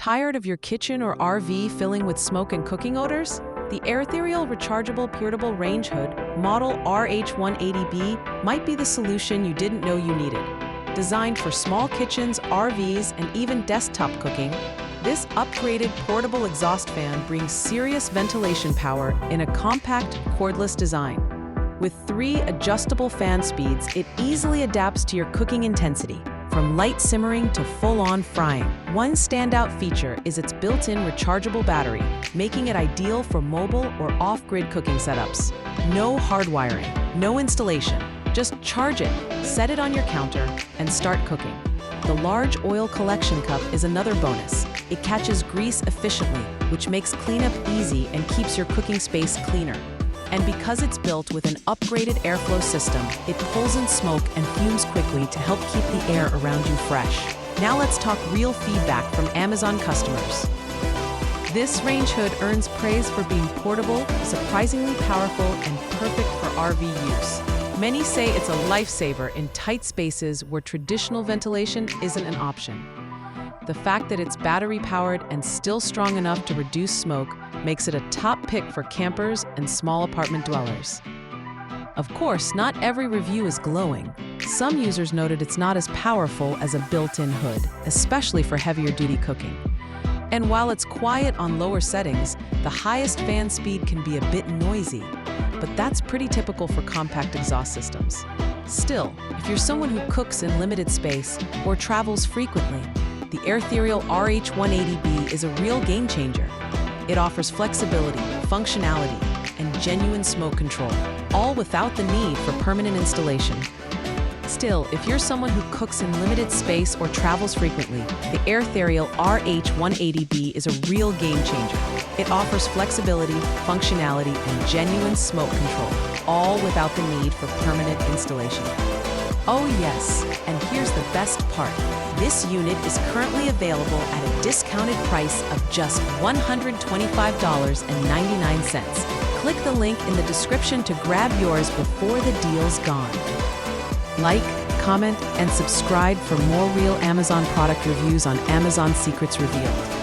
Tired of your kitchen or RV filling with smoke and cooking odors? The Airthereal rechargeable portable range hood, model RH180B, might be the solution you didn't know you needed. Designed for small kitchens, RVs, and even desktop cooking, this upgraded portable exhaust fan brings serious ventilation power in a compact, cordless design. With 3 adjustable fan speeds, it easily adapts to your cooking intensity, from light simmering to full-on frying. One standout feature is its built-in rechargeable battery, making it ideal for mobile or off-grid cooking setups. No hardwiring, no installation. Just charge it, set it on your counter, and start cooking. The large oil collection cup is another bonus. It catches grease efficiently, which makes cleanup easy and keeps your cooking space cleaner. And because it's built with an upgraded airflow system, it pulls in smoke and fumes quickly to help keep the air around you fresh. Now let's talk real feedback from Amazon customers. This range hood earns praise for being portable, surprisingly powerful, and perfect for RV use. Many say it's a lifesaver in tight spaces where traditional ventilation isn't an option. The fact that it's battery-powered and still strong enough to reduce smoke makes it a top pick for campers and small apartment dwellers. Of course, not every review is glowing. Some users noted it's not as powerful as a built-in hood, especially for heavier-duty cooking. And while it's quiet on lower settings, the highest fan speed can be a bit noisy, but that's pretty typical for compact exhaust systems. Still, if you're someone who cooks in limited space or travels frequently, the Airthereal RH180B is a real game changer. It offers flexibility, functionality, and genuine smoke control, all without the need for permanent installation. Still, if you're someone who cooks in limited space or travels frequently, the Airthereal RH180B is a real game changer. It offers flexibility, functionality, and genuine smoke control, all without the need for permanent installation. Oh yes, and here's the best part. This unit is currently available at a discounted price of just $125.99. Click the link in the description to grab yours before the deal's gone. Like, comment, and subscribe for more real Amazon product reviews on Amazon Secrets Revealed.